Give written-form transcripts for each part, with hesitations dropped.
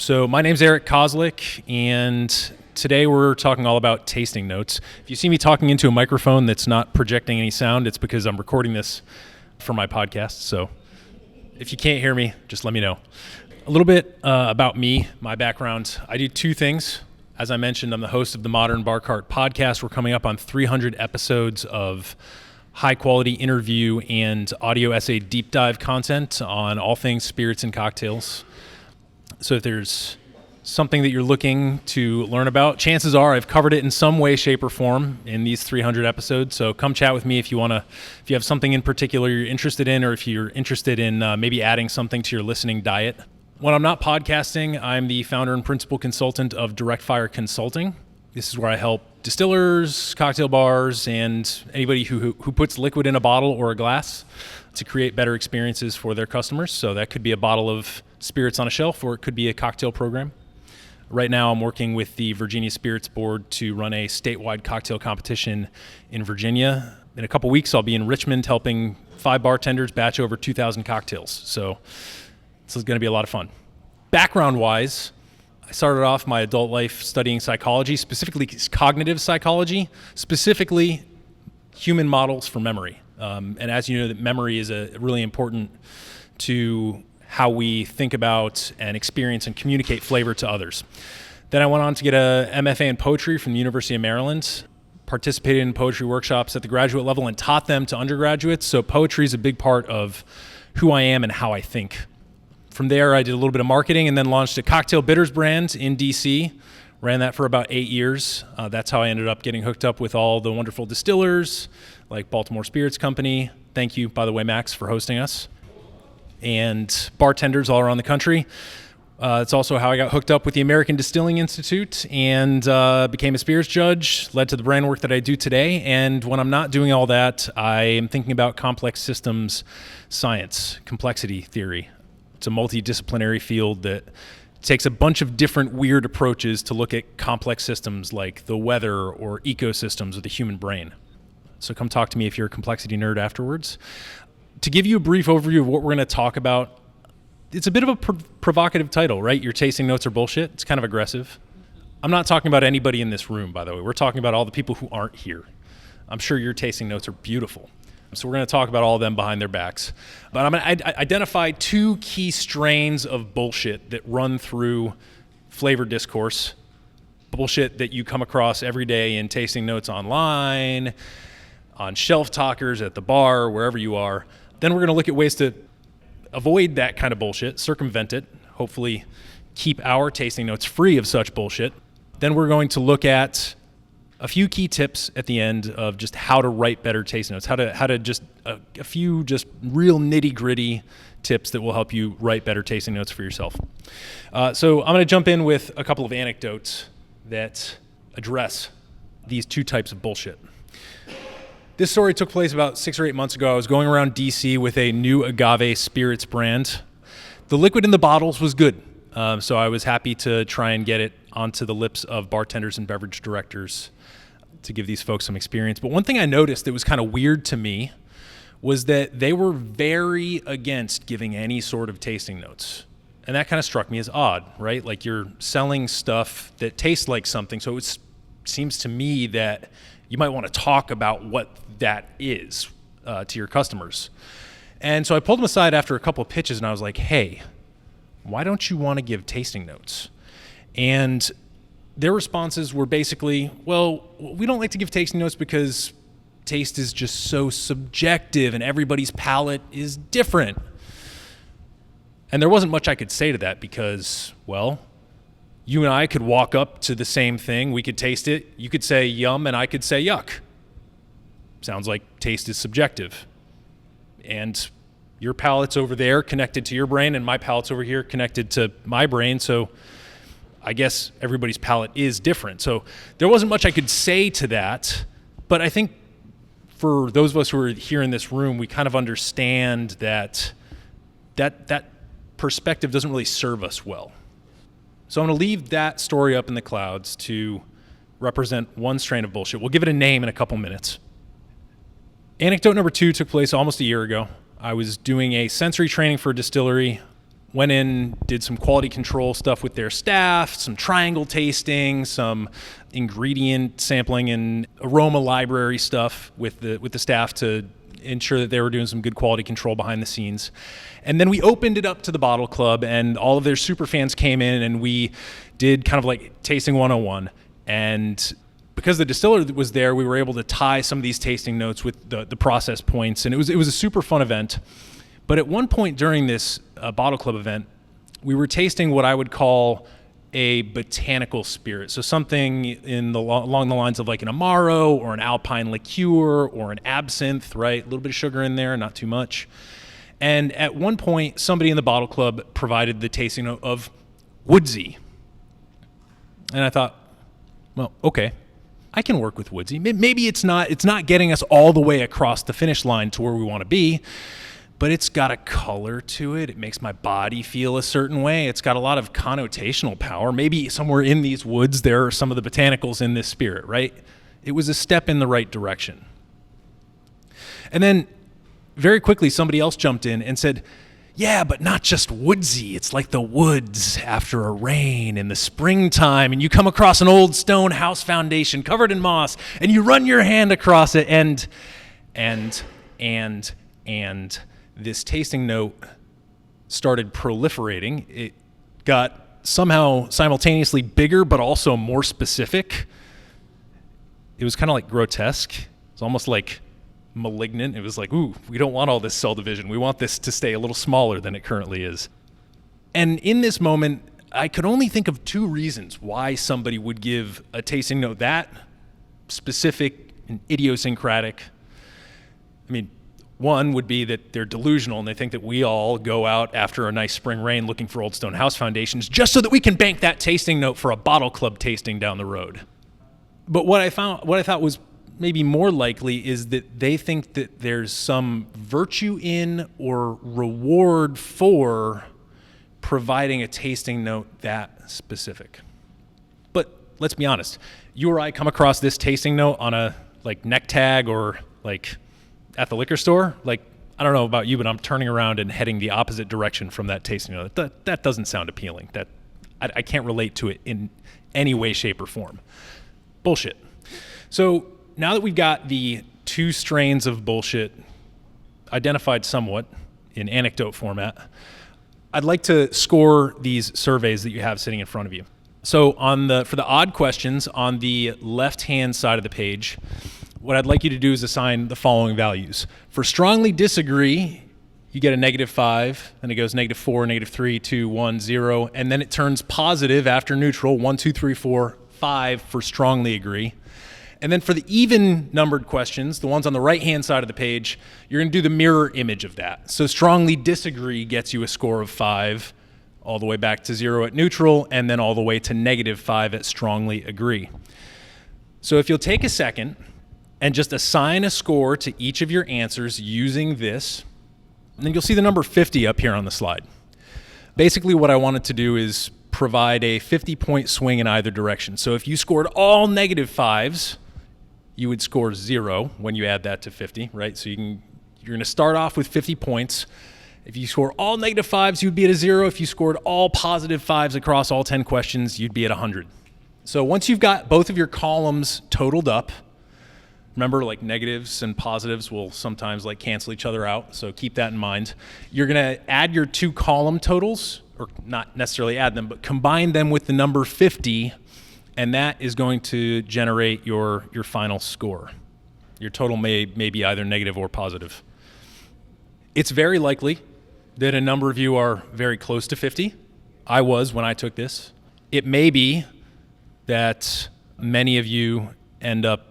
So my name's Eric Kozlik, and today we're talking all about tasting notes. If you see me talking into a microphone that's not projecting any sound, it's because I'm recording this for my podcast. So if you can't hear me, just let me know. A little bit about me, my background. I do two things. As I mentioned, I'm the host of the Modern Bar Cart podcast. We're coming up on 300 episodes of high-quality interview and audio essay deep dive content on all things spirits and cocktails. So if there's something that you're looking to learn about, chances are I've covered it in some way, shape, or form in these 300 episodes. So come chat with me if you have something in particular you're interested in, or if you're interested in maybe adding something to your listening diet. When I'm not podcasting, I'm the founder and principal consultant of Direct Fire Consulting. This is where I help distillers, cocktail bars, and anybody who puts liquid in a bottle or a glass to create better experiences for their customers. So that could be a bottle of spirits on a shelf, or it could be a cocktail program. Right now, I'm working with the Virginia Spirits Board to run a statewide cocktail competition in Virginia. In a couple weeks, I'll be in Richmond helping 5 bartenders batch over 2,000 cocktails. So this is going to be a lot of fun. Background-wise, I started off my adult life studying psychology, specifically cognitive psychology, specifically human models for memory. And as you know, that memory is really important to how we think about and experience and communicate flavor to others. Then I went on to get a MFA in poetry from the University of Maryland, participated in poetry workshops at the graduate level and taught them to undergraduates. So poetry is a big part of who I am and how I think. From there, I did a little bit of marketing and then launched a cocktail bitters brand in DC. Ran that for about 8 years. That's how I ended up getting hooked up with all the wonderful distillers like Baltimore Spirits Company. Thank you, by the way, Max, for hosting us. And bartenders all around the country. It's also how I got hooked up with the American Distilling Institute and became a spirits judge, led to the brand work that I do today. And when I'm not doing all that, I am thinking about complex systems science, complexity theory. It's a multidisciplinary field that takes a bunch of different weird approaches to look at complex systems like the weather or ecosystems of the human brain. So come talk to me if you're a complexity nerd afterwards. To give you a brief overview of what we're going to talk about, it's a bit of a provocative title, right? Your tasting notes are bullshit. It's kind of aggressive. I'm not talking about anybody in this room, by the way. We're talking about all the people who aren't here. I'm sure your tasting notes are beautiful. So we're going to talk about all of them behind their backs. But I'm going to identify 2 key strains of bullshit that run through flavor discourse. Bullshit that you come across every day in tasting notes online, on shelf talkers, at the bar, wherever you are. Then we're going to look at ways to avoid that kind of bullshit, circumvent it, hopefully keep our tasting notes free of such bullshit. Then we're going to look at a few key tips at the end of just how to write better tasting notes, how to just a few just real nitty-gritty tips that will help you write better tasting notes for yourself. So I'm going to jump in with a couple of anecdotes that address these 2 types of bullshit. This story took place about 6 or 8 months ago. I was going around DC with a new agave spirits brand. The liquid in the bottles was good, so I was happy to try and get it onto the lips of bartenders and beverage directors to give these folks some experience. But one thing I noticed that was kind of weird to me was that they were very against giving any sort of tasting notes. And that kind of struck me as odd, right? Like you're selling stuff that tastes like something, so it seems to me that you might want to talk about what that is to your customers. And so I pulled them aside after a couple of pitches and I was like, hey, why don't you want to give tasting notes? And their responses were basically, well, we don't like to give tasting notes because taste is just so subjective and everybody's palate is different. And there wasn't much I could say to that because, well, you and I could walk up to the same thing. We could taste it. You could say yum and I could say yuck. Sounds like taste is subjective. And your palate's over there connected to your brain and my palate's over here connected to my brain. So I guess everybody's palate is different. So there wasn't much I could say to that. But I think for those of us who are here in this room, we kind of understand that perspective doesn't really serve us well. So I'm going to leave that story up in the clouds to represent one strain of bullshit. We'll give it a name in a couple minutes. Anecdote number 2 took place almost a year ago. I was doing a sensory training for a distillery went in, did some quality control stuff with their staff, some triangle tasting, some ingredient sampling and aroma library stuff with the staff to ensure that they were doing some good quality control behind the scenes. And then we opened it up to the bottle club, and all of their super fans came in, and we did kind of like tasting 101. And because the distiller was there, we were able to tie some of these tasting notes with the process points, and it was a super fun event. But at one point during this bottle club event, we were tasting what I would call a botanical spirit. So something along the lines of like an Amaro or an Alpine liqueur or an absinthe, right? A little bit of sugar in there, not too much. And at one point, somebody in the bottle club provided the tasting note of woodsy. And I thought, well, okay, I can work with woodsy. Maybe it's not getting us all the way across the finish line to where we want to be, but it's got a color to it. It makes my body feel a certain way. It's got a lot of connotational power. Maybe somewhere in these woods there are some of the botanicals in this spirit, right? It was a step in the right direction. And then very quickly somebody else jumped in and said, yeah, but not just woodsy. It's like the woods after a rain in the springtime, and you come across an old stone house foundation covered in moss, and you run your hand across it, and this tasting note started proliferating. It got somehow simultaneously bigger, but also more specific. It was kind of like grotesque. It's almost like malignant. It was like, ooh, we don't want all this cell division. We want this to stay a little smaller than it currently is. And in this moment, I could only think of two reasons why somebody would give a tasting note that specific and idiosyncratic. I mean, one would be that they're delusional and they think that we all go out after a nice spring rain looking for old stone house foundations just so that we can bank that tasting note for a bottle club tasting down the road. But what I thought was maybe more likely is that they think that there's some virtue in or reward for providing a tasting note that specific. But let's be honest, you or I come across this tasting note on a like neck tag or like at the liquor store, like I don't know about you, but I'm turning around and heading the opposite direction from that tasting note. That doesn't sound appealing. That I can't relate to it in any way, shape, or form. Bullshit. So now that we've got the two strains of bullshit identified somewhat in anecdote format, I'd like to score these surveys that you have sitting in front of you. So for the odd questions on the left-hand side of the page, what I'd like you to do is assign the following values. For strongly disagree, you get a -5, then it goes -4, -3, 2, 1, 0, and then it turns positive after neutral, 1, 2, 3, 4, 5 for strongly agree. And then for the even numbered questions, the ones on the right-hand side of the page, you're going to do the mirror image of that. So strongly disagree gets you a score of 5, all the way back to 0 at neutral, and then all the way to -5 at strongly agree. So if you'll take a second and just assign a score to each of your answers using this, and then you'll see the number 50 up here on the slide. Basically what I wanted to do is provide a 50-point swing in either direction. So if you scored all -5s, you would score 0 when you add that to 50, right? So you're going to start off with 50 points. If you score all -5s, you'd be at a 0. If you scored all +5s across all 10 questions, you'd be at 100. So once you've got both of your columns totaled up, remember like negatives and positives will sometimes like cancel each other out, so keep that in mind. You're going to add your two column totals, or not necessarily add them, but combine them with the number 50, and that is going to generate your final score. Your total may be either negative or positive. It's very likely that a number of you are very close to 50. I was when I took this. It may be that many of you end up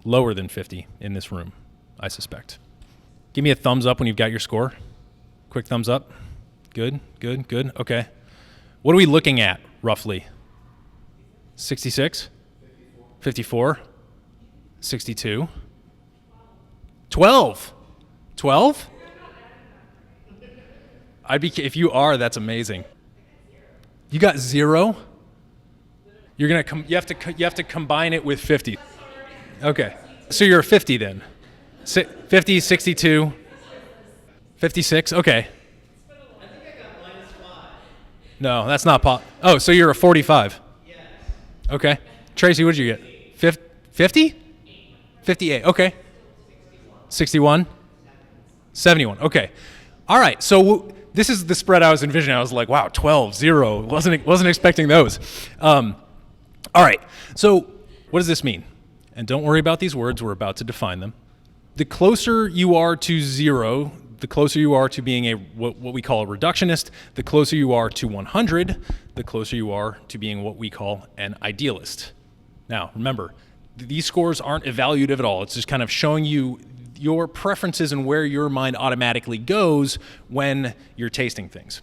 lower than 50 in this room, I suspect. Give me a thumbs up when you've got your score. Quick thumbs up. Good. Okay. What are we looking at, roughly? 66? 54? 62? 12? 12? If you are, that's amazing. You got 0? You have to combine it with 50. Okay. So you're a 50 then. 50, 62, 56. Okay. No, that's not Oh, so you're a 45. Yes. Okay. Tracy, what did you get? 50? 58. Okay. 61? 71. Okay. All right. So this is the spread I was envisioning. I was like, wow, 12, 0. Wasn't expecting those. All right. So what does this mean? And don't worry about these words. We're about to define them. The closer you are to 0, the closer you are to being what we call a reductionist. The closer you are to 100, the closer you are to being what we call an idealist. Now, remember, these scores aren't evaluative at all. It's just kind of showing you your preferences and where your mind automatically goes when you're tasting things.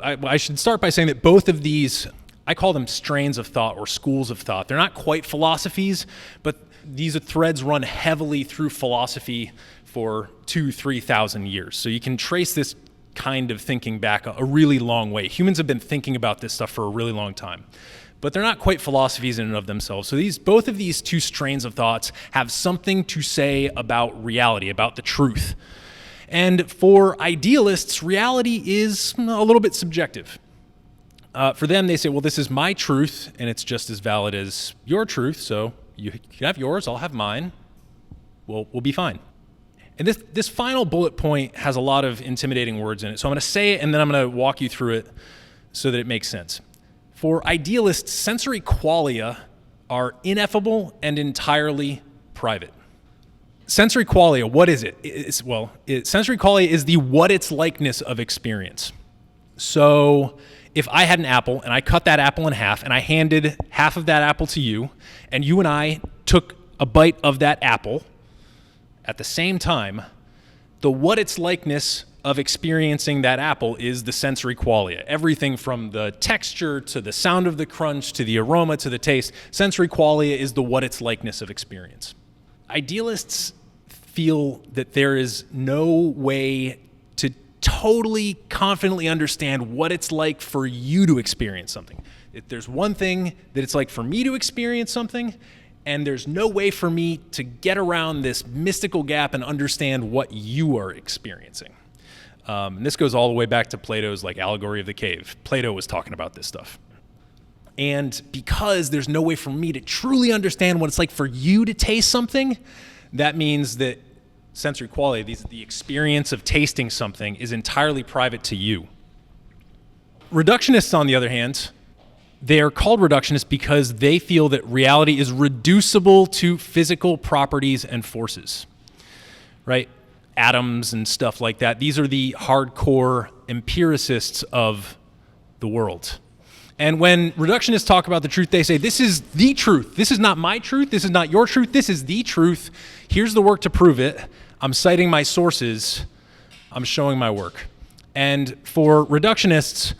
I should start by saying that both of these, I call them strains of thought or schools of thought. They're not quite philosophies, but these threads run heavily through philosophy for 2,000-3,000 years. So you can trace this kind of thinking back a really long way. Humans have been thinking about this stuff for a really long time. But they're not quite philosophies in and of themselves. So both of these two strains of thoughts have something to say about reality, about the truth. And for idealists, reality is a little bit subjective. For them, they say, well, this is my truth, and it's just as valid as your truth, so you can have yours, I'll have mine. We'll be fine. And this final bullet point has a lot of intimidating words in it. So I'm going to say it, and then I'm going to walk you through it so that it makes sense. For idealists, sensory qualia are ineffable and entirely private. Sensory qualia, what is it? Sensory qualia is the what it's likeness of experience. So if I had an apple and I cut that apple in half and I handed half of that apple to you, and you and I took a bite of that apple at the same time, the what it's likeness of experiencing that apple is the sensory qualia. Everything from the texture to the sound of the crunch to the aroma to the taste, sensory qualia is the what it's likeness of experience. Idealists feel that there is no way to totally confidently understand what it's like for you to experience something. There's one thing that it's like for me to experience something, and there's no way for me to get around this mystical gap and understand what you are experiencing. And this goes all the way back to Plato's allegory of the cave. Plato was talking about this stuff. And because there's no way for me to truly understand what it's like for you to taste something, that means that sensory qualia, the experience of tasting something, is entirely private to you. Reductionists, on the other hand, they are called reductionists because they feel that reality is reducible to physical properties and forces, right? Atoms and stuff like that. These are the hardcore empiricists of the world. And when reductionists talk about the truth, they say, this is the truth. This is not my truth. This is not your truth. This is the truth. Here's the work to prove it. I'm citing my sources. I'm showing my work. And for reductionists,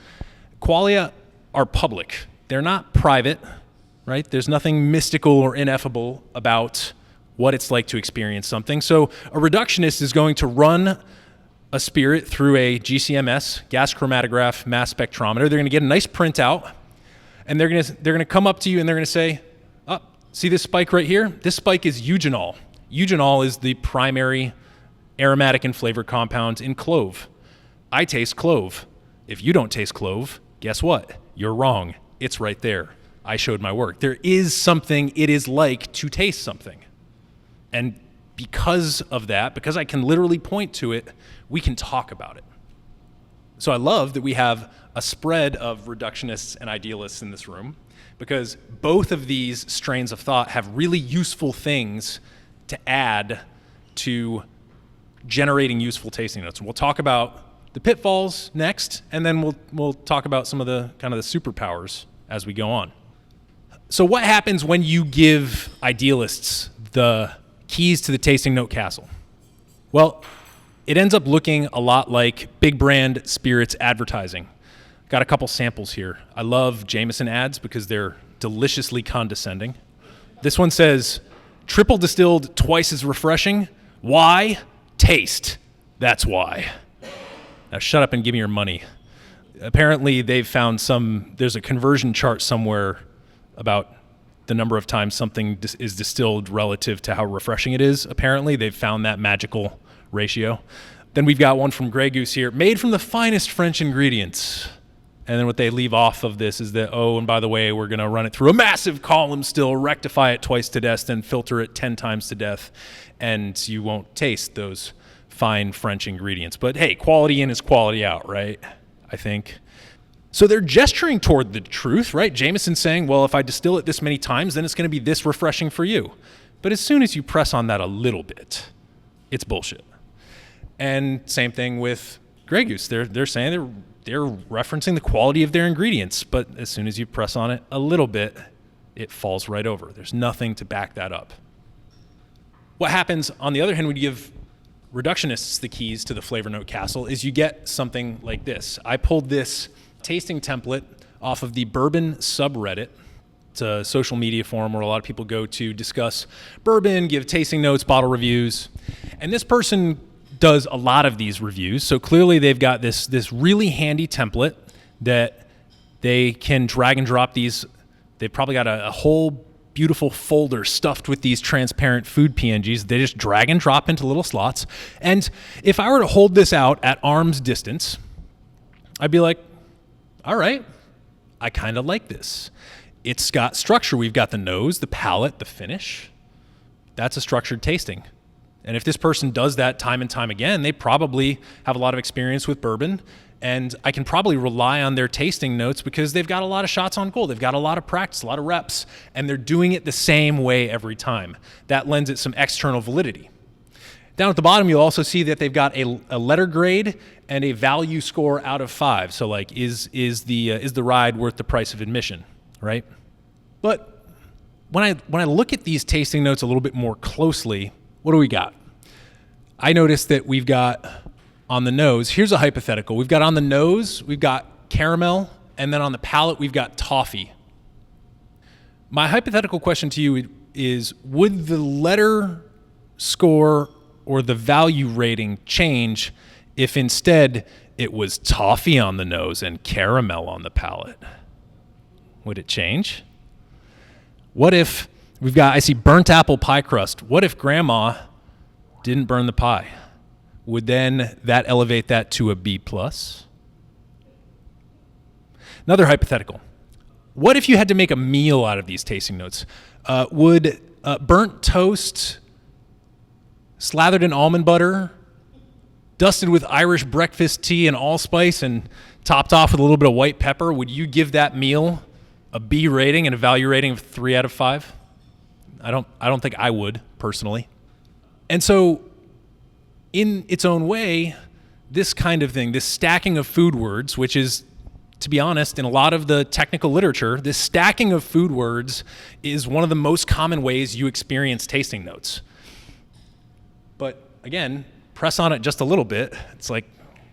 qualia are public. They're not private, right? There's nothing mystical or ineffable about what it's like to experience something. So a reductionist is going to run a spirit through a GCMS, gas chromatograph mass spectrometer. They're going to get a nice printout, and they're going to come up to you and they're going to say, oh, see this spike right here? This spike is eugenol. Eugenol is the primary aromatic and flavor compound in clove. I taste clove. If you don't taste clove, guess what? You're wrong. It's right there. I showed my work. There is something it is like to taste something. And because of that, because I can literally point to it, we can talk about it. So I love that we have a spread of reductionists and idealists in this room, because both of these strains of thought have really useful things to add to generating useful tasting notes. And we'll talk about the pitfalls next, and then we'll talk about some of the kind of the superpowers as we go on. So what happens when you give idealists the keys to the tasting note castle? Well, it ends up looking a lot like big brand spirits advertising. Got a couple samples here. I love Jameson ads because they're deliciously condescending. This one says, triple distilled, twice as refreshing. Why? Taste. That's why. Now shut up and give me your money. Apparently they've found there's a conversion chart somewhere about the number of times something is distilled relative to how refreshing it is. Apparently they've found that magical ratio. Then we've got one from Grey Goose here, made from the finest French ingredients. And then what they leave off of this is that, oh, and by the way, we're going to run it through a massive column still, rectify it twice to death, then filter it 10 times to death, and you won't taste those fine French ingredients. But hey, quality in is quality out, right? I think. So they're gesturing toward the truth, right? Jameson's saying, well, if I distill it this many times, then it's going to be this refreshing for you. But as soon as you press on that a little bit, it's bullshit. And same thing with Grey Goose. They're saying they're referencing the quality of their ingredients, but as soon as you press on it a little bit, it falls right over. There's nothing to back that up. What happens, on the other hand, when you give reductionists the keys to the flavor note castle is you get something like this. I pulled this tasting template off of the bourbon subreddit. It's a social media forum where a lot of people go to discuss bourbon, give tasting notes, bottle reviews. And this person does a lot of these reviews. So clearly they've got this really handy template that they can drag and drop these. They've probably got a whole beautiful folder stuffed with these transparent food PNGs. They just drag and drop into little slots. And if I were to hold this out at arm's distance, I'd be like, all right, I kind of like this. It's got structure. We've got the nose, the palate, the finish. That's a structured tasting. And if this person does that time and time again, they probably have a lot of experience with bourbon. And I can probably rely on their tasting notes because they've got a lot of shots on goal. They've got a lot of practice, a lot of reps, and they're doing it the same way every time. That lends it some external validity. Down at the bottom, you'll also see that they've got a letter grade and a value score out of 5. So like, is the ride worth the price of admission, right? But when I look at these tasting notes a little bit more closely, what do we got? I noticed that we've got on the nose, here's a hypothetical. We've got on the nose, we've got caramel, and then on the palate, we've got toffee. My hypothetical question to you is, would the letter score or the value rating change if instead it was toffee on the nose and caramel on the palate? Would it change? What if I see burnt apple pie crust. What if grandma didn't burn the pie? Would then that elevate that to a B+? Another hypothetical. What if you had to make a meal out of these tasting notes? Would burnt toast slathered in almond butter, dusted with Irish breakfast tea and allspice, and topped off with a little bit of white pepper, would you give that meal a B rating and a value rating of 3 out of 5? I don't think I would, personally. And so, in its own way, this kind of thing, this stacking of food words, which is, to be honest, in a lot of the technical literature, this stacking of food words is one of the most common ways you experience tasting notes. But again, press on it just a little bit, it's like,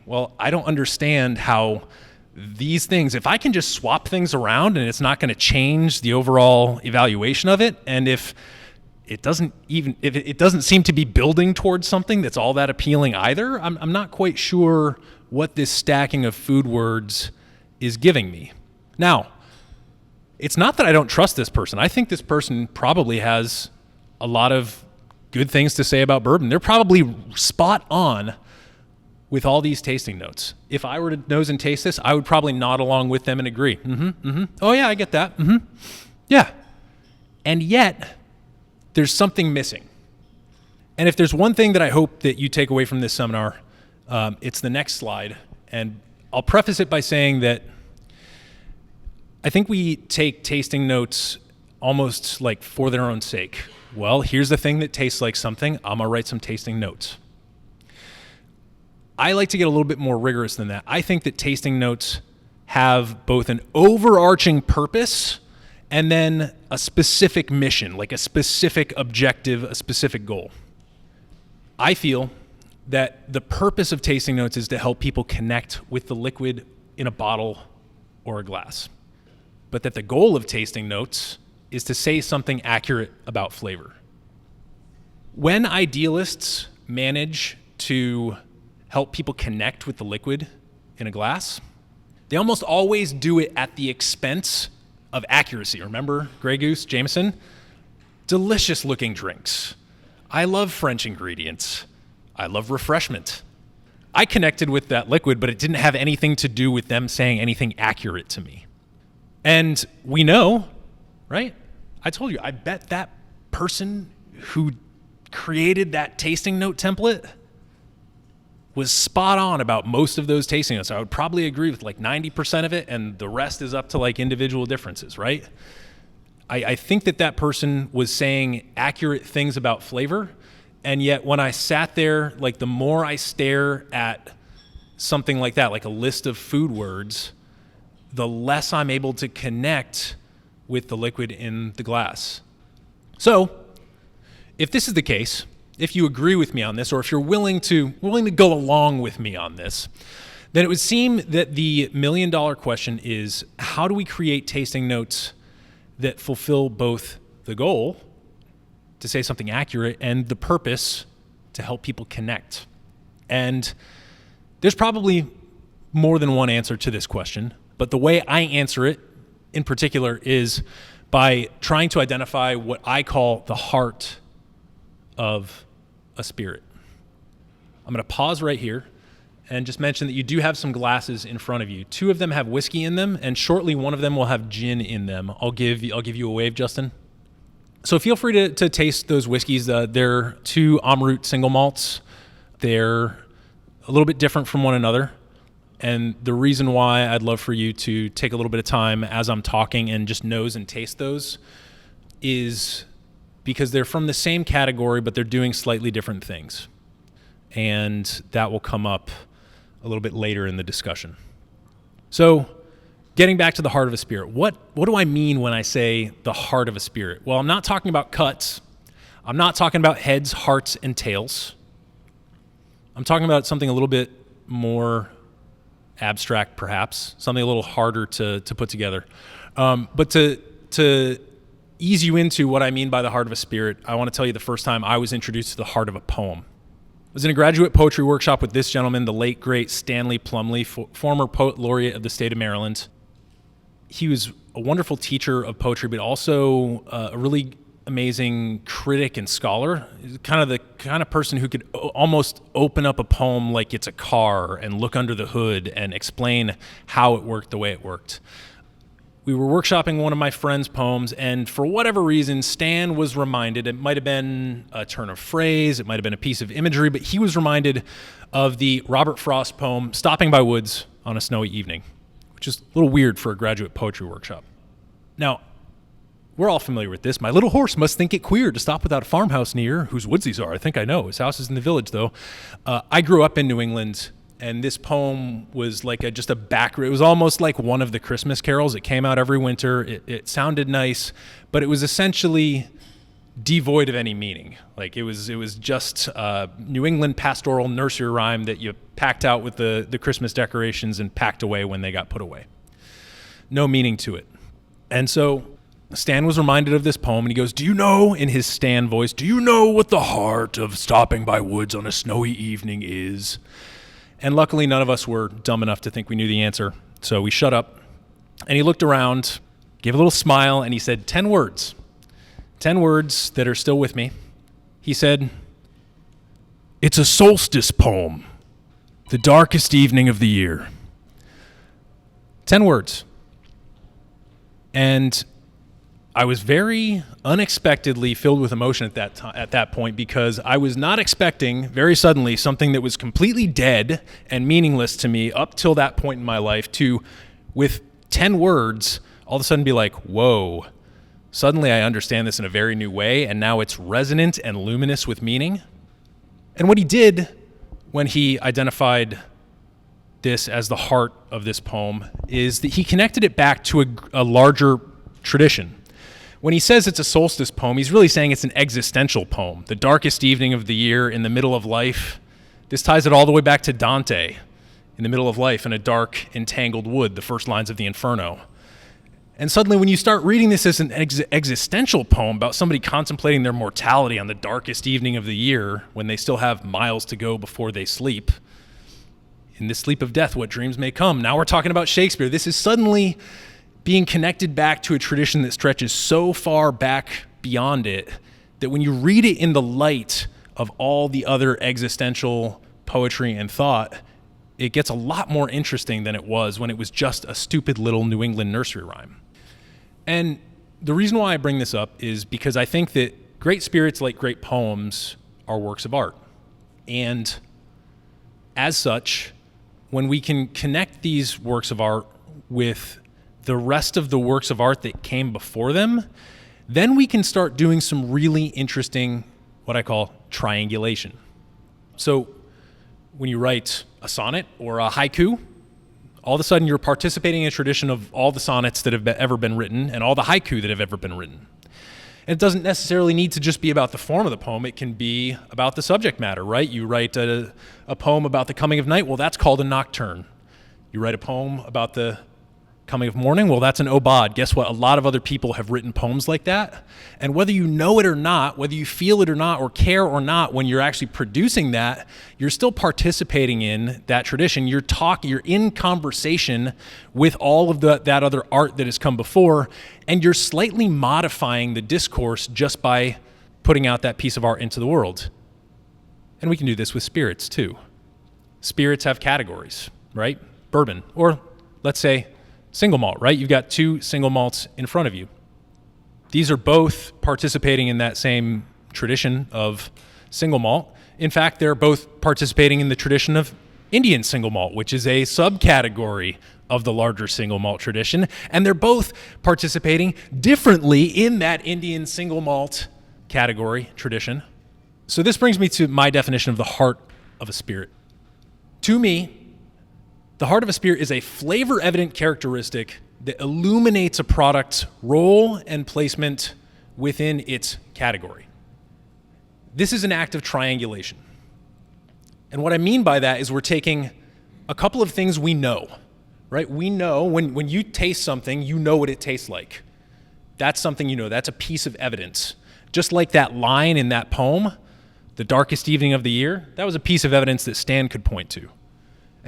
well, I don't understand how these things, if I can just swap things around and it's not going to change the overall evaluation of it, and if it doesn't seem to be building towards something that's all that appealing either, I'm not quite sure what this stacking of food words is giving me. Now, it's not that I don't trust this person. I think this person probably has a lot of good things to say about bourbon. They're probably spot on with all these tasting notes. If I were to nose and taste this, I would probably nod along with them and agree. Oh yeah, I get that. Yeah. And yet, there's something missing. And if there's one thing that I hope that you take away from this seminar, it's the next slide. And I'll preface it by saying that I think we take tasting notes almost like for their own sake. Well, here's the thing that tastes like something. I'm gonna write some tasting notes. I like to get a little bit more rigorous than that. I think that tasting notes have both an overarching purpose and then a specific mission, like a specific objective, a specific goal. I feel that the purpose of tasting notes is to help people connect with the liquid in a bottle or a glass. But that the goal of tasting notes is to say something accurate about flavor. When idealists manage to help people connect with the liquid in a glass, they almost always do it at the expense of accuracy. Remember Grey Goose, Jameson? Delicious looking drinks. I love French ingredients. I love refreshment. I connected with that liquid, but it didn't have anything to do with them saying anything accurate to me. And we know, right? I told you, I bet that person who created that tasting note template was spot on about most of those tasting notes. I would probably agree with like 90% of it, and the rest is up to like individual differences, right? I think that person was saying accurate things about flavor, and yet when I sat there, like the more I stare at something like that, like a list of food words, the less I'm able to connect with the liquid in the glass. So, if this is the case, if you agree with me on this, or if you're willing to go along with me on this, then it would seem that the $1,000,000 question is, how do we create tasting notes that fulfill both the goal to say something accurate and the purpose to help people connect? And there's probably more than one answer to this question, but the way I answer it in particular is by trying to identify what I call the heart of a spirit. I'm going to pause right here and just mention that you do have some glasses in front of you. 2 of them have whiskey in them, and shortly one of them will have gin in them. I'll give you a wave, Justin. So feel free to taste those whiskeys. They're 2 Amrut single malts. They're a little bit different from one another. And the reason why I'd love for you to take a little bit of time as I'm talking and just nose and taste those is because they're from the same category, but they're doing slightly different things. And that will come up a little bit later in the discussion. So getting back to the heart of a spirit, what do I mean when I say the heart of a spirit? Well, I'm not talking about cuts. I'm not talking about heads, hearts, and tails. I'm talking about something a little bit more abstract, perhaps, something a little harder to put together. But to ease you into what I mean by the heart of a spirit, I want to tell you the first time I was introduced to the heart of a poem. I was in a graduate poetry workshop with this gentleman, the late, great Stanley Plumley, former poet laureate of the state of Maryland. He was a wonderful teacher of poetry, but also a really amazing critic and scholar. He's the kind of person who could almost open up a poem like it's a car and look under the hood and explain how it worked the way it worked. We were workshopping one of my friend's poems, and for whatever reason, Stan was reminded, it might have been a turn of phrase, it might have been a piece of imagery, but he was reminded of the Robert Frost poem, Stopping by Woods on a Snowy Evening, which is a little weird for a graduate poetry workshop. Now, we're all familiar with this. My little horse must think it queer to stop without a farmhouse near, whose woods these are. I think I know. His house is in the village, though. I grew up in New England, and this poem was like it was almost like one of the Christmas carols. It came out every winter. It sounded nice, but it was essentially devoid of any meaning. Like it was just New England pastoral nursery rhyme that you packed out with the Christmas decorations and packed away when they got put away. No meaning to it. And so Stan was reminded of this poem, and he goes, "Do you know," in his Stan voice, "do you know what the heart of stopping by woods on a snowy evening is?" And luckily, none of us were dumb enough to think we knew the answer, so we shut up. And he looked around, gave a little smile, and he said 10 words. 10 words that are still with me. He said, "It's a solstice poem, the darkest evening of the year." 10 words. And I was very unexpectedly filled with emotion at that point, because I was not expecting, very suddenly, something that was completely dead and meaningless to me up till that point in my life to, with 10 words, all of a sudden be like, whoa, suddenly I understand this in a very new way, and now it's resonant and luminous with meaning. And what he did when he identified this as the heart of this poem is that he connected it back to a larger tradition. When he says it's a solstice poem, he's really saying it's an existential poem, the darkest evening of the year in the middle of life. This ties it all the way back to Dante, in the middle of life in a dark, entangled wood, the first lines of the Inferno. And suddenly when you start reading this as an existential poem about somebody contemplating their mortality on the darkest evening of the year, when they still have miles to go before they sleep, in this sleep of death, what dreams may come. Now we're talking about Shakespeare. This is suddenly being connected back to a tradition that stretches so far back beyond it that when you read it in the light of all the other existential poetry and thought, it gets a lot more interesting than it was when it was just a stupid little New England nursery rhyme. And the reason why I bring this up is because I think that great spirits, like great poems, are works of art. And as such, when we can connect these works of art with the rest of the works of art that came before them, then we can start doing some really interesting, what I call triangulation. So when you write a sonnet or a haiku, all of a sudden you're participating in a tradition of all the sonnets that have ever been written and all the haiku that have ever been written. And it doesn't necessarily need to just be about the form of the poem. It can be about the subject matter, right? You write a poem about the coming of night. Well, that's called a nocturne. You write a poem about the coming of morning. Well, that's an obad. Guess what? A lot of other people have written poems like that. And whether you know it or not, whether you feel it or not, or care or not, when you're actually producing that, you're still participating in that tradition. You're in conversation with all of that other art that has come before, and you're slightly modifying the discourse just by putting out that piece of art into the world. And we can do this with spirits too. Spirits have categories, right? Bourbon, or let's say single malt, right? You've got two single malts in front of you. These are both participating in that same tradition of single malt. In fact, they're both participating in the tradition of Indian single malt, which is a subcategory of the larger single malt tradition. And they're both participating differently in that Indian single malt category tradition. So this brings me to my definition of the heart of a spirit. To me, the heart of a spirit is a flavor-evident characteristic that illuminates a product's role and placement within its category. This is an act of triangulation. And what I mean by that is we're taking a couple of things we know, right? We know when you taste something, you know what it tastes like. That's something you know. That's a piece of evidence. Just like that line in that poem, The Darkest Evening of the Year, that was a piece of evidence that Stan could point to.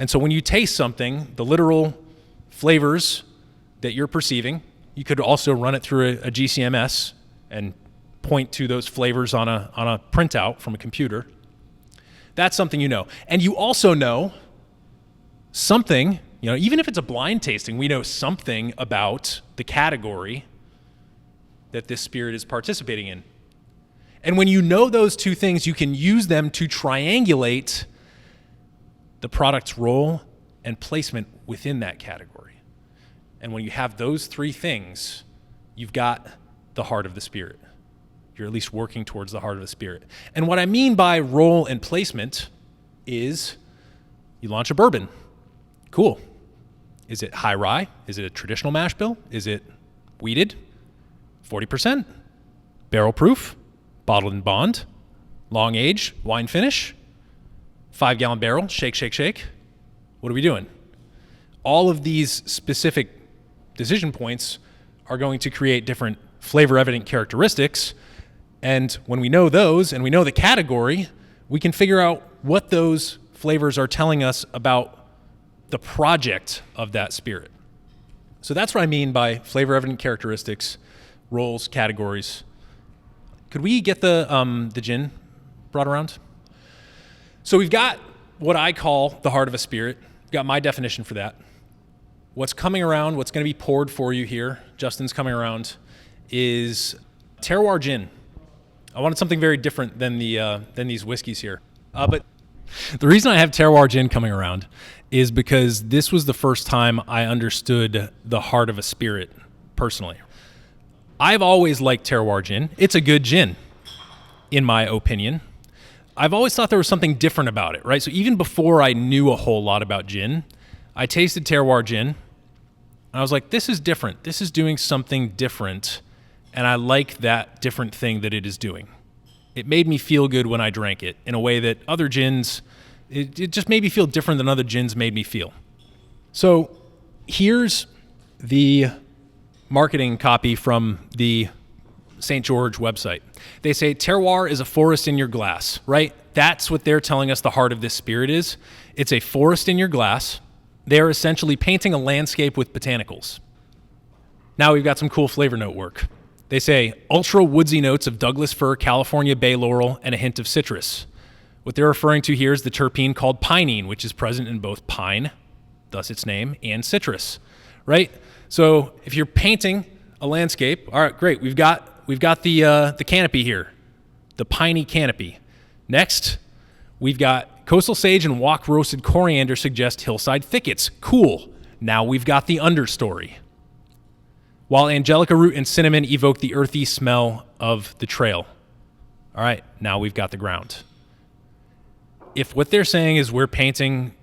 And so when you taste something, the literal flavors that you're perceiving, you could also run it through a GCMS and point to those flavors on a printout from a computer. That's something you know. And you also know something, even if it's a blind tasting, we know something about the category that this spirit is participating in. And when you know those two things, you can use them to triangulate the product's role and placement within that category. And when you have those three things, you've got the heart of the spirit. You're at least working towards the heart of the spirit. And what I mean by role and placement is you launch a bourbon. Cool. Is it high rye? Is it a traditional mash bill? Is it wheated? 40%? Barrel proof? Bottled in bond? Long age? Wine finish? 5-gallon barrel, shake, shake, shake. What are we doing? All of these specific decision points are going to create different flavor-evident characteristics. And when we know those and we know the category, we can figure out what those flavors are telling us about the project of that spirit. So that's what I mean by flavor-evident characteristics, roles, categories. Could we get the gin brought around? So we've got what I call the heart of a spirit. We've got my definition for that. What's coming around, what's going to be poured for you here, Justin's coming around, is terroir gin. I wanted something very different than these whiskeys here. But the reason I have terroir gin coming around is because this was the first time I understood the heart of a spirit personally. I've always liked terroir gin. It's a good gin, in my opinion. I've always thought there was something different about it, right? So even before I knew a whole lot about gin, I tasted terroir gin, and I was like, this is different. This is doing something different, and I like that different thing that it is doing. It made me feel good when I drank it in a way that other gins, it just made me feel different than other gins made me feel. So here's the marketing copy from the St. George website. They say terroir is a forest in your glass, right? That's what they're telling us the heart of this spirit is. It's a forest in your glass. They're essentially painting a landscape with botanicals. Now we've got some cool flavor note work. They say ultra woodsy notes of Douglas fir, California bay laurel, and a hint of citrus, What they're referring to here is the terpene called pinene, which is present in both pine, thus its name, and citrus, right? So if you're painting a landscape, all right, great. We've got the canopy here, the piney canopy. Next, we've got coastal sage and wok roasted coriander suggest hillside thickets. Cool. Now we've got the understory. While angelica root and cinnamon evoke the earthy smell of the trail. All right, now we've got the ground. If what they're saying is we're painting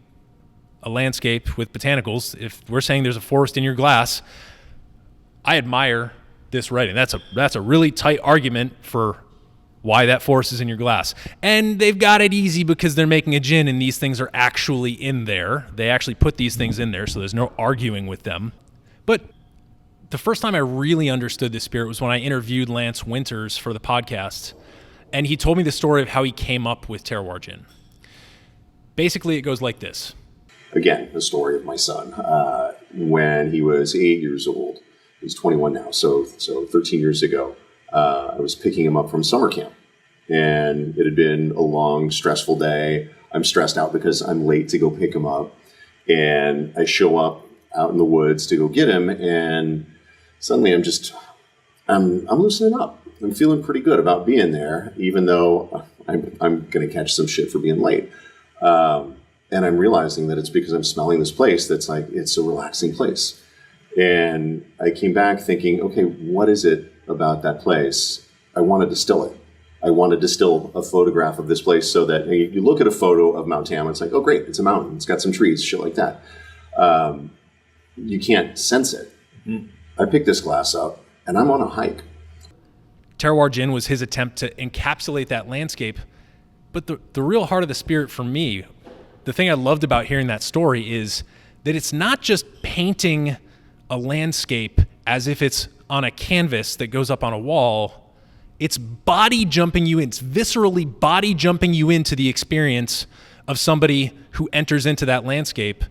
a landscape with botanicals, if we're saying there's a forest in your glass, I admire this writing. That's a really tight argument for why that forest is in your glass. And they've got it easy because they're making a gin and these things are actually in there. They actually put these things in there, so there's no arguing with them. But the first time I really understood this spirit was when I interviewed Lance Winters for the podcast, and he told me the story of how he came up with terroir gin. Basically, it goes like this. Again, the story of my son. When he was 8 years old, he's 21 now, so 13 years ago, I was picking him up from summer camp. And it had been a long, stressful day. I'm stressed out because I'm late to go pick him up. And I show up out in the woods to go get him, and suddenly I'm loosening up. I'm feeling pretty good about being there, even though I'm going to catch some shit for being late. And I'm realizing that it's because I'm smelling this place that's like, it's a relaxing place. And I came back thinking, okay, what is it about that place? I want to distill it. I want to distill a photograph of this place so that you look at a photo of Mount Tama, it's like, oh, great, it's a mountain. It's got some trees, shit like that. You can't sense it. Mm-hmm. I picked this glass up, and I'm on a hike. Terroir gin was his attempt to encapsulate that landscape. But the real heart of the spirit for me, the thing I loved about hearing that story is that it's not just painting a landscape as if it's on a canvas that goes up on a wall. It's body jumping you in. It's viscerally body jumping you into the experience of somebody who enters into that landscape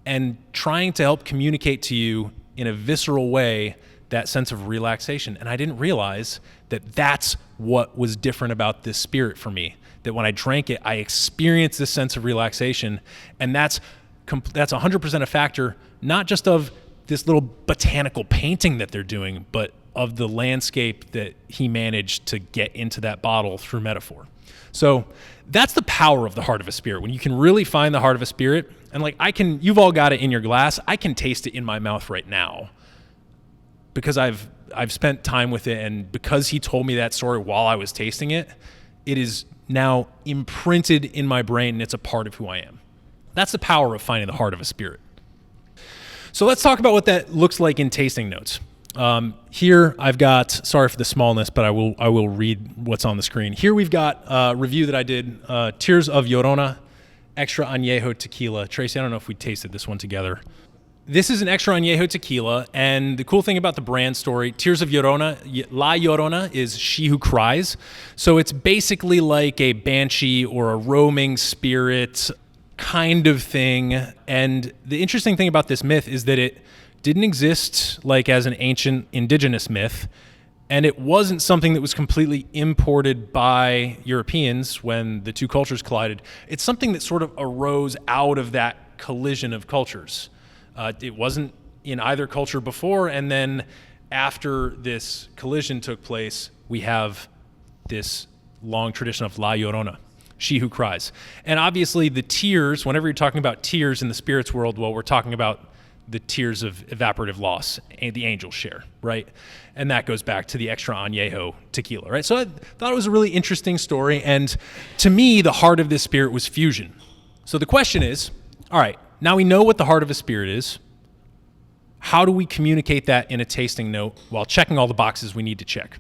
and trying to help communicate to you in a visceral way that sense of relaxation. And I didn't realize that that's what was different about this spirit for me. That when I drank it, I experienced this sense of relaxation. And that's 100% a factor, not just of this little botanical painting that they're doing, but of the landscape that he managed to get into that bottle through metaphor. So that's the power of the heart of a spirit. When you can really find the heart of a spirit, and like you've all got it in your glass. I can taste it in my mouth right now because I've spent time with it, and because he told me that story while I was tasting it, it is now imprinted in my brain and it's a part of who I am. That's the power of finding the heart of a spirit. So let's talk about what that looks like in tasting notes. Here I've got, sorry for the smallness, but I will read what's on the screen. Here we've got a review that I did, Tears of Llorona, extra añejo tequila. Tracy, I don't know if we tasted this one together. This is an extra añejo tequila, and the cool thing about the brand story, Tears of Llorona, La Llorona is she who cries. So it's basically like a banshee or a roaming spirit kind of thing. And the interesting thing about this myth is that it didn't exist like as an ancient indigenous myth, and it wasn't something that was completely imported by Europeans when the two cultures collided. It's something that sort of arose out of that collision of cultures. It wasn't in either culture before, and then after this collision took place, we have this long tradition of La Llorona, she who cries. And obviously the tears, whenever you're talking about tears in the spirits world, well, we're talking about the tears of evaporative loss, the angels share, right? And that goes back to the extra añejo tequila, right? So I thought it was a really interesting story, and to me, the heart of this spirit was fusion. So the question is, all right, now we know what the heart of a spirit is. How do we communicate that in a tasting note while checking all the boxes we need to check?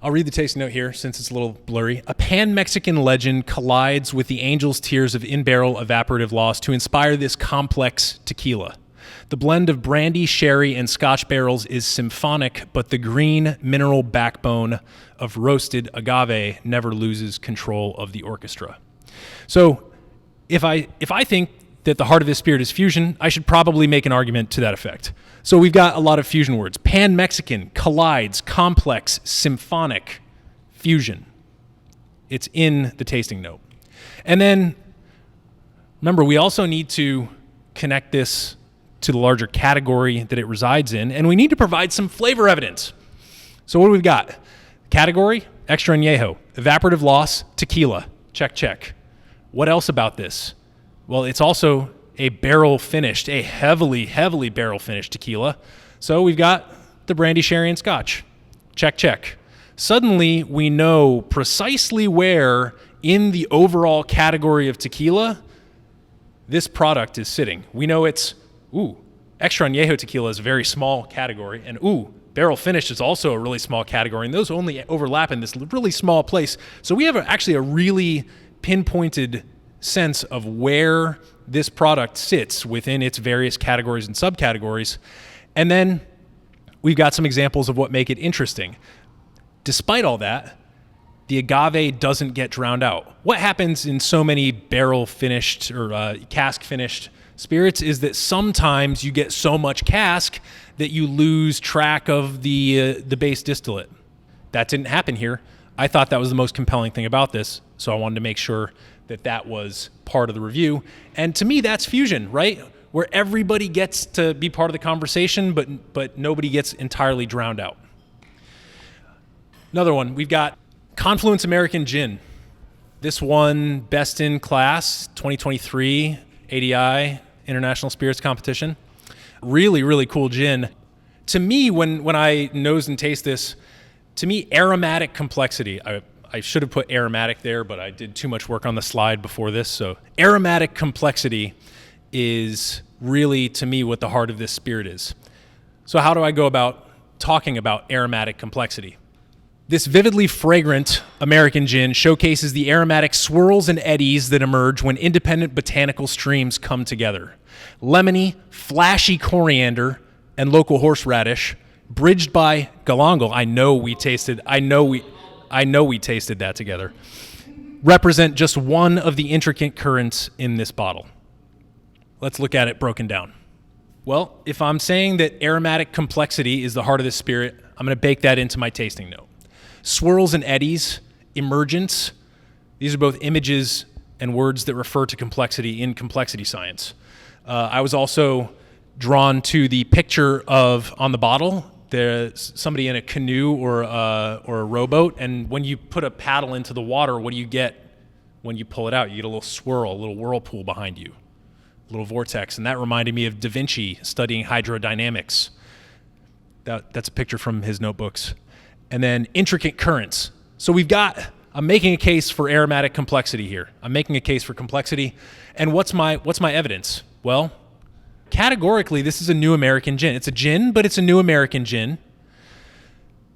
I'll read the tasting note here since it's a little blurry. A pan-Mexican legend collides with the angel's tears of in-barrel evaporative loss to inspire this complex tequila. The blend of brandy, sherry, and Scotch barrels is symphonic, but the green mineral backbone of roasted agave never loses control of the orchestra. So if I think that the heart of this spirit is fusion, I should probably make an argument to that effect. So we've got a lot of fusion words. Pan-Mexican, collides, complex, symphonic, fusion. It's in the tasting note. And then remember, we also need to connect this to the larger category that it resides in, and we need to provide some flavor evidence. So what do we've got? Category, extra añejo. Evaporative loss, tequila. Check, check. What else about this? Well, it's also a barrel finished, a heavily, heavily barrel finished tequila. So we've got the brandy, sherry, and scotch. Check, check. Suddenly, we know precisely where in the overall category of tequila this product is sitting. We know it's, extra añejo tequila is a very small category, and barrel finished is also a really small category, and those only overlap in this really small place. So we have actually a really pinpointed sense of where this product sits within its various categories and subcategories. And then we've got some examples of what make it interesting. Despite all that, the agave doesn't get drowned out. What happens in so many barrel finished or cask finished spirits is that sometimes you get so much cask that you lose track of the base distillate. That didn't happen here. I thought that was the most compelling thing about this, so I wanted to make sure that that was part of the review. And to me, that's fusion, right? Where everybody gets to be part of the conversation, but nobody gets entirely drowned out. Another one, we've got Confluence American Gin. This won Best in Class 2023 ADI International Spirits Competition. Really, really cool gin. To me, when I nose and taste this, to me, aromatic complexity. I should have put aromatic there, but I did too much work on the slide before this. So aromatic complexity is really, to me, what the heart of this spirit is. So how do I go about talking about aromatic complexity? This vividly fragrant American gin showcases the aromatic swirls and eddies that emerge when independent botanical streams come together. Lemony, flashy coriander, and local horseradish, bridged by galangal. I know we tasted that together. Represent just one of the intricate currents in this bottle. Let's look at it broken down. Well, if I'm saying that aromatic complexity is the heart of this spirit, I'm going to bake that into my tasting note. Swirls and eddies, emergence, these are both images and words that refer to complexity in complexity science. I was also drawn to the picture of, on the bottle, there's somebody in a canoe or a rowboat, and when you put a paddle into the water, what do you get when you pull it out? You get a little swirl, a little whirlpool behind you, a little vortex, and that reminded me of Da Vinci studying hydrodynamics. That's a picture from his notebooks. And then intricate currents. So I'm making a case for aromatic complexity here. I'm making a case for complexity. And what's my evidence? Well, categorically, this is a new American gin. It's a gin, but it's a new American gin.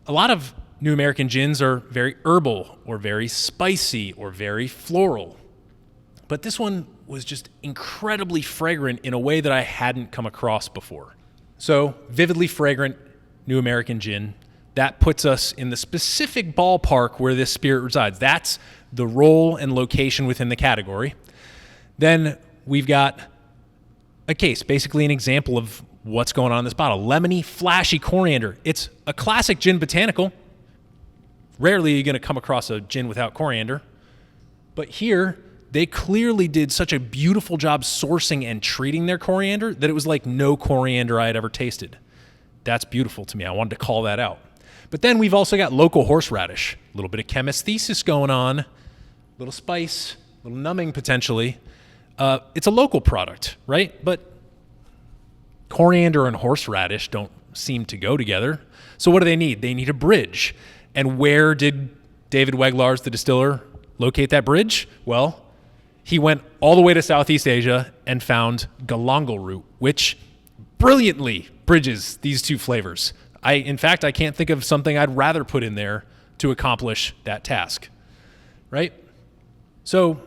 A lot of new American gins are very herbal or very spicy or very floral. But this one was just incredibly fragrant in a way that I hadn't come across before. So, vividly fragrant new American gin. That puts us in the specific ballpark where this spirit resides. That's the role and location within the category. Then we've got a case, basically an example of what's going on in this bottle. Lemony, flashy coriander. It's a classic gin botanical. Rarely are you going to come across a gin without coriander. But here, they clearly did such a beautiful job sourcing and treating their coriander that it was like no coriander I had ever tasted. That's beautiful to me. I wanted to call that out. But then we've also got local horseradish, a little bit of chemisthesis going on, a little spice, a little numbing potentially. It's a local product, right? But coriander and horseradish don't seem to go together. So what do they need? They need a bridge. And where did David Weglars, the distiller, locate that bridge? Well, he went all the way to Southeast Asia and found galangal root, which brilliantly bridges these two flavors. In fact, I can't think of something I'd rather put in there to accomplish that task, right? So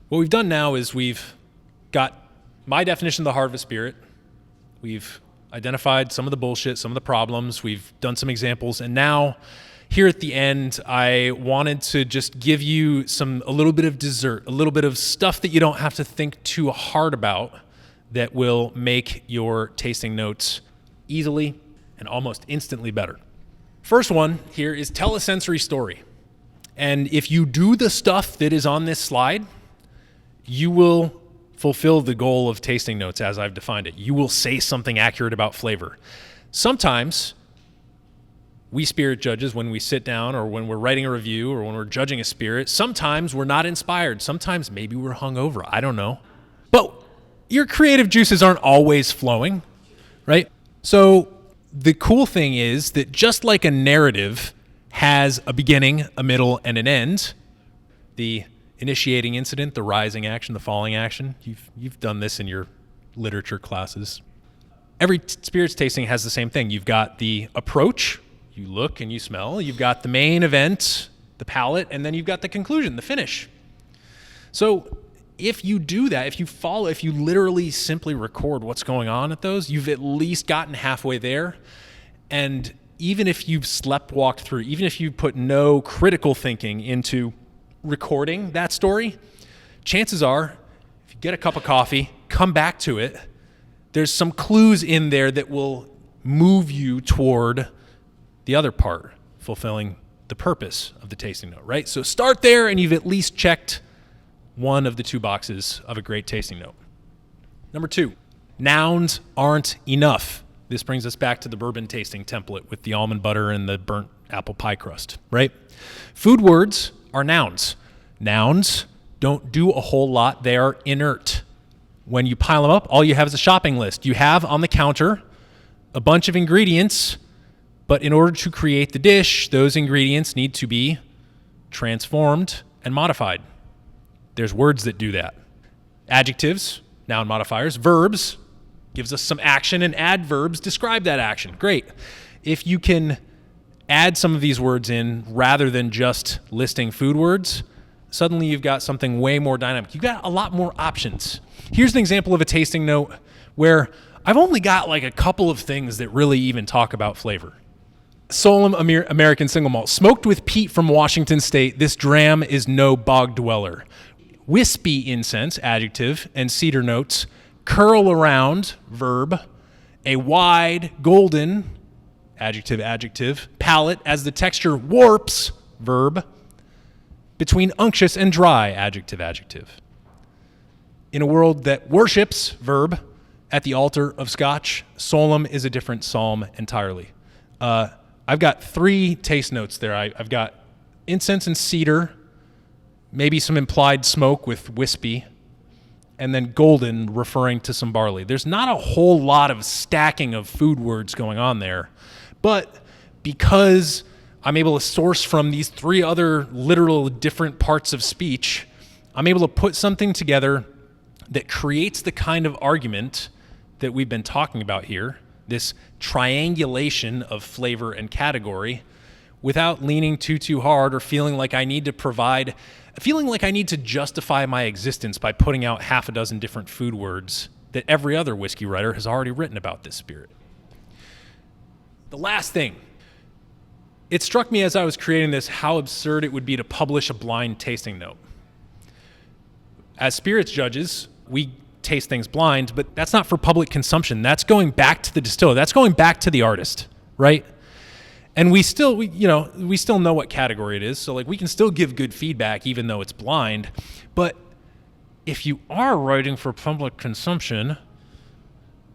what we've done now is we've got my definition of the heart of a spirit. We've identified some of the bullshit, some of the problems. We've done some examples. And now here at the end, I wanted to just give you a little bit of dessert, a little bit of stuff that you don't have to think too hard about that will make your tasting notes easily and almost instantly better. First one here is tell a sensory story. And if you do the stuff that is on this slide, you will fulfill the goal of tasting notes as I've defined it. You will say something accurate about flavor. Sometimes we spirit judges, when we sit down or when we're writing a review or when we're judging a spirit, sometimes we're not inspired. Sometimes maybe we're hungover. I don't know. But your creative juices aren't always flowing, right? So the cool thing is that just like a narrative has a beginning, a middle, and an end, the initiating incident, the rising action, the falling action, you've done this in your literature classes. Every spirits tasting has the same thing. You've got the approach, you look and you smell. You've got the main event, the palate, and then you've got the conclusion, the finish. So if you do that, if you literally simply record what's going on at those, you've at least gotten halfway there. And even if you've sleptwalked through, even if you put no critical thinking into recording that story, chances are, if you get a cup of coffee, come back to it, there's some clues in there that will move you toward the other part, fulfilling the purpose of the tasting note, right? So start there and you've at least checked one of the two boxes of a great tasting note. Number 2, nouns aren't enough. This brings us back to the bourbon tasting template with the almond butter and the burnt apple pie crust, right? Food words are nouns. Nouns don't do a whole lot. They are inert. When you pile them up, all you have is a shopping list. You have on the counter a bunch of ingredients, but in order to create the dish, those ingredients need to be transformed and modified. There's words that do that. Adjectives, noun modifiers. Verbs gives us some action, and adverbs describe that action. Great. If you can add some of these words in rather than just listing food words, suddenly you've got something way more dynamic. You've got a lot more options. Here's an example of a tasting note where I've only got like a couple of things that really even talk about flavor. Solemn American Single Malt. Smoked with peat from Washington State, this dram is no bog dweller. Wispy incense, adjective, and cedar notes curl around, verb, a wide, golden, adjective, palate as the texture warps, verb, between unctuous and dry, adjective. In a world that worships, verb, at the altar of Scotch, solemn is a different psalm entirely. I've got 3 taste notes there. I've got incense and cedar, maybe some implied smoke with wispy, and then golden referring to some barley. There's not a whole lot of stacking of food words going on there, but because I'm able to source from these 3 other literal different parts of speech, I'm able to put something together that creates the kind of argument that we've been talking about here, this triangulation of flavor and category, without leaning too hard or feeling like I need to justify my existence by putting out half a dozen different food words that every other whiskey writer has already written about this spirit. The last thing, it struck me as I was creating this how absurd it would be to publish a blind tasting note. As spirits judges, we taste things blind, but that's not for public consumption. That's going back to the distiller. That's going back to the artist, right? And we still know what category it is. So like we can still give good feedback even though it's blind. But if you are writing for public consumption,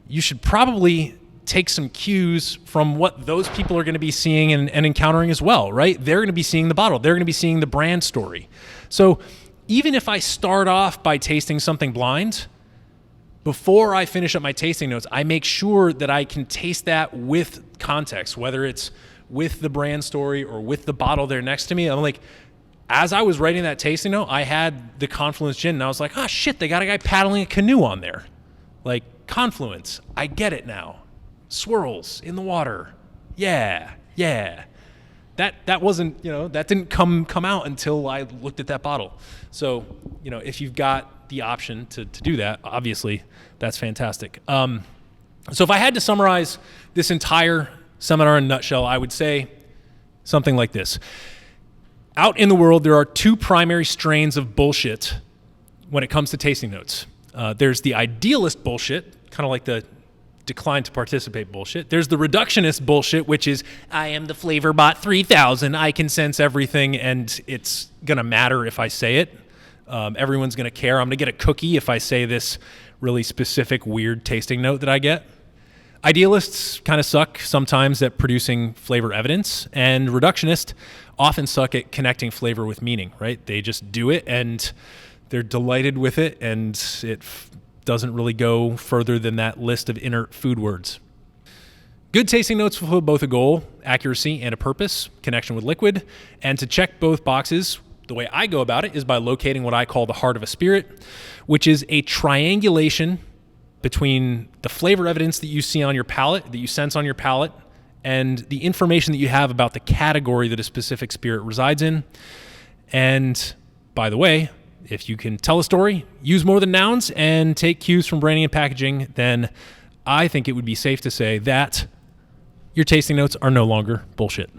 you should probably take some cues from what those people are going to be seeing and encountering as well, right? They're going to be seeing the bottle. They're going to be seeing the brand story. So even if I start off by tasting something blind, before I finish up my tasting notes, I make sure that I can taste that with context, whether it's with the brand story or with the bottle there next to me. I'm like, as I was writing that tasting note, I had the Confluence gin, and I was like, oh shit, they got a guy paddling a canoe on there. Like, Confluence, I get it now. Swirls in the water. Yeah. That wasn't, that didn't come out until I looked at that bottle. So, if you've got the option to do that, obviously, that's fantastic. So if I had to summarize this entire seminar in a nutshell, I would say something like this. Out in the world, there are 2 primary strains of bullshit when it comes to tasting notes. There's the idealist bullshit, kind of like the decline to participate bullshit. There's the reductionist bullshit, which is, I am the FlavorBot 3000. I can sense everything, and it's going to matter if I say it. Everyone's going to care. I'm going to get a cookie if I say this really specific, weird tasting note that I get. Idealists kind of suck sometimes at producing flavor evidence, and reductionists often suck at connecting flavor with meaning, right? They just do it and they're delighted with it, and it doesn't really go further than that list of inert food words. Good tasting notes fulfill both a goal, accuracy, and a purpose, connection with liquid. And to check both boxes, the way I go about it is by locating what I call the heart of a spirit, which is a triangulation between the flavor evidence that you see on your palate, that you sense on your palate, and the information that you have about the category that a specific spirit resides in. And by the way, if you can tell a story, use more than nouns, and take cues from branding and packaging, then I think it would be safe to say that your tasting notes are no longer bullshit.